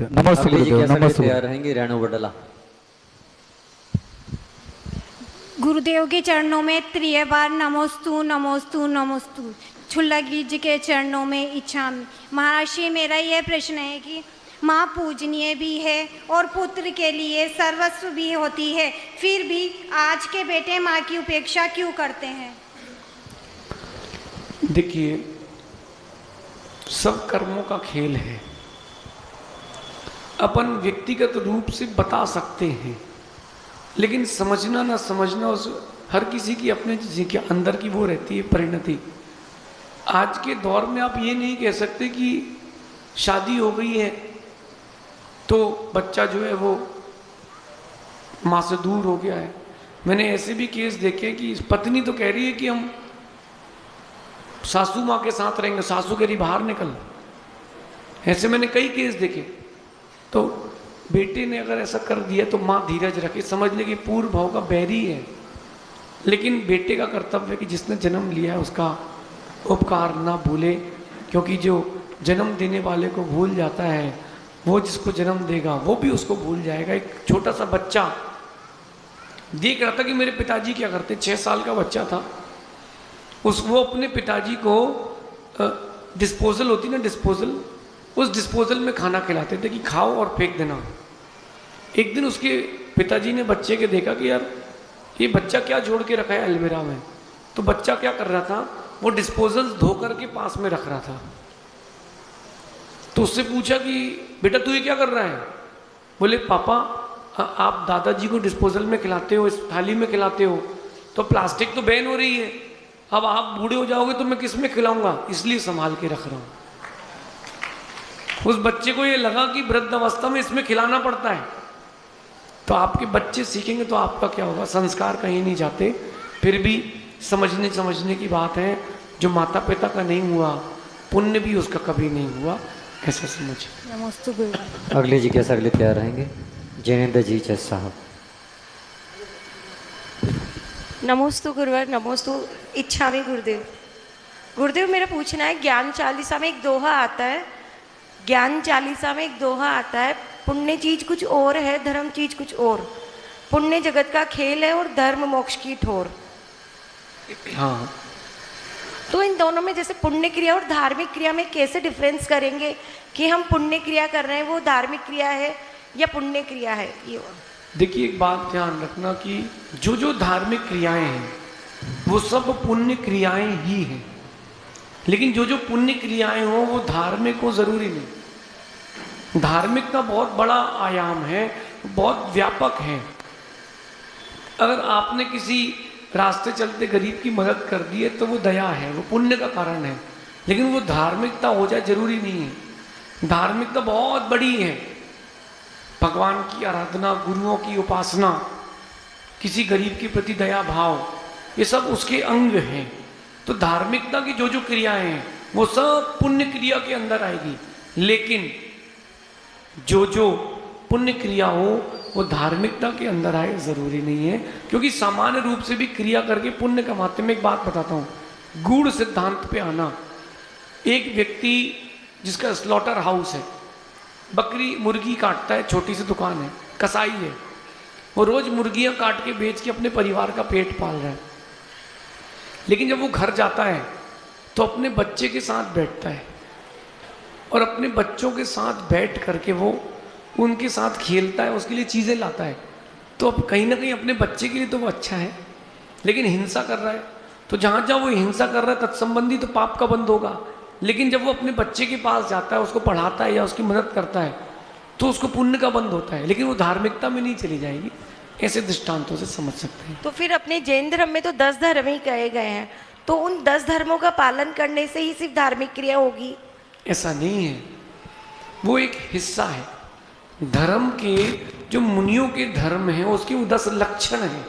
गुरुदेव। नमस्ते गुरुदेव। नमस्ते तैयार रहेंगे रेणु बडला। गुरुदेव के चरणों में 3 बार नमोस्तु नमोस्तु नमोस्तु। छुल्लगी जी के चरणों में इच्छामि। महर्षि, मेरा यह प्रश्न है कि माँ पूजनीय भी है और पुत्र के लिए सर्वस्व भी होती है, फिर भी आज के बेटे माँ की उपेक्षा क्यों करते हैं? देखिए, सब कर्मों का खेल है। अपन व्यक्तिगत रूप से बता सकते हैं, लेकिन समझना ना समझना उस हर किसी की अपने के अंदर की वो रहती है परिणति। आज के दौर में आप ये नहीं कह सकते कि शादी हो गई है तो बच्चा जो है वो माँ से दूर हो गया है। मैंने ऐसे भी केस देखे कि पत्नी तो कह रही है कि हम सासू माँ के साथ रहेंगे, सासू कह रही बाहर निकल। ऐसे मैंने कई केस देखे। तो बेटे ने अगर ऐसा कर दिया तो माँ धीरज रखे, समझ ले कि पूर्व भाव का बैरी है। लेकिन बेटे का कर्तव्य है कि जिसने जन्म लिया है उसका उपकार ना भूले, क्योंकि जो जन्म देने वाले को भूल जाता है वो जिसको जन्म देगा वो भी उसको भूल जाएगा। एक छोटा सा बच्चा देख रहा था कि मेरे पिताजी क्या करते। 6 साल का बच्चा था। वो अपने पिताजी को डिस्पोजल होती ना, डिस्पोजल, उस डिस्पोजल में खाना खिलाते थे कि खाओ और फेंक देना। एक दिन उसके पिताजी ने बच्चे के देखा कि यार ये बच्चा क्या जोड़ के रखा है अलमीरा में। तो बच्चा क्या कर रहा था, वो डिस्पोजल धोकर के पास में रख रहा था। तो उससे पूछा कि बेटा तू ये क्या कर रहा है? बोले पापा आप दादाजी को डिस्पोजल में खिलाते हो, इस थाली में खिलाते हो, तो प्लास्टिक तो बैन हो रही है, अब आप बूढ़े हो जाओगे तो मैं किस में खिलाऊंगा, इसलिए संभाल के रख रहा हूं। उस बच्चे को ये लगा कि वृद्ध अवस्था में इसमें खिलाना पड़ता है। तो आपके बच्चे सीखेंगे तो आपका क्या होगा? संस्कार कहीं नहीं जाते। फिर भी समझने की बात है। जो माता पिता का नहीं हुआ पुण्य भी उसका कभी नहीं हुआ, ऐसा समझिए। नमस्ते गुरुदेव। अगले जी कैसे अगले तैयार रहेंगे जैनेन्द्र जी चेस साहब। नमोस्तु गुरुवर। नमोस्तु इच्छामि गुरुदेव। गुरुदेव मेरा पूछना है, ज्ञान चालीसा में एक दोहा आता है, ज्ञान चालीसा में एक दोहा आता है, पुण्य चीज कुछ और है, धर्म चीज कुछ और। पुण्य जगत का खेल है और धर्म मोक्ष की ठोर। हाँ, तो इन दोनों में जैसे पुण्य क्रिया और धार्मिक क्रिया में कैसे डिफरेंस करेंगे कि हम पुण्य क्रिया कर रहे हैं वो धार्मिक क्रिया है या पुण्य क्रिया है? ये देखिए एक बात ध्यान रखना कि जो धार्मिक क्रियाएं हैं वो सब पुण्य क्रियाएं ही हैं, लेकिन जो पुण्य क्रियाएं हो वो धार्मिक हो जरूरी नहीं। धार्मिक का बहुत बड़ा आयाम है, बहुत व्यापक है। अगर आपने किसी रास्ते चलते गरीब की मदद कर दी है तो वो दया है, वो पुण्य का कारण है, लेकिन वो धार्मिकता हो जाए जरूरी नहीं है। धार्मिकता बहुत बड़ी है। भगवान की आराधना, गुरुओं की उपासना, किसी गरीब के प्रति दया भाव, ये सब उसके अंग हैं। तो धार्मिकता की जो क्रियाएं हैं वो सब पुण्य क्रिया के अंदर आएगी, लेकिन जो पुण्य क्रिया हो वो धार्मिकता के अंदर आए जरूरी नहीं है, क्योंकि सामान्य रूप से भी क्रिया करके पुण्य कमाते। मैं एक बात बताता हूँ, गूढ़ सिद्धांत पे आना। एक व्यक्ति जिसका स्लॉटर हाउस है, बकरी मुर्गी काटता है, छोटी सी दुकान है, कसाई है, वो रोज मुर्गियां काट के बेच के अपने परिवार का पेट पाल रहा है। लेकिन जब वो घर जाता है तो अपने बच्चे के साथ बैठता है और अपने बच्चों के साथ बैठ करके वो उनके साथ खेलता है, उसके लिए चीज़ें लाता है। तो अब कहीं ना कहीं अपने बच्चे के लिए तो वो अच्छा है, लेकिन हिंसा कर रहा है। तो जहाँ जहाँ वो हिंसा कर रहा है तत्संबंधी तो पाप का बंध होगा, लेकिन जब वो अपने बच्चे के पास जाता है, उसको पढ़ाता है या उसकी मदद करता है तो उसको पुण्य का बंध होता है, लेकिन वो धार्मिकता में नहीं चली जाएगी। ऐसे दृष्टांतों से समझ सकते हैं। तो फिर अपने जैन धर्म में तो 10 धर्म ही कहे गए हैं, तो उन 10 धर्मों का पालन करने से ही सिर्फ धार्मिक क्रिया होगी? ऐसा नहीं है, वो एक हिस्सा है। धर्म के जो मुनियों के धर्म हैं उसके वो 10 लक्षण हैं,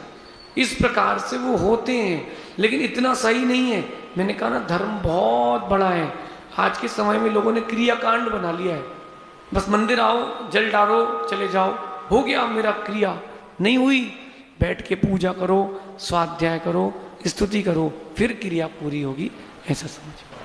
इस प्रकार से वो होते हैं, लेकिन इतना सही नहीं है। मैंने कहा ना, धर्म बहुत बड़ा है। आज के समय में लोगों ने क्रियाकांड बना लिया है, बस मंदिर आओ, जल डालो, चले जाओ, हो गया मेरा क्रिया। नहीं हुई, बैठ के पूजा करो, स्वाध्याय करो, स्तुति करो, फिर क्रिया पूरी होगी, ऐसा समझो।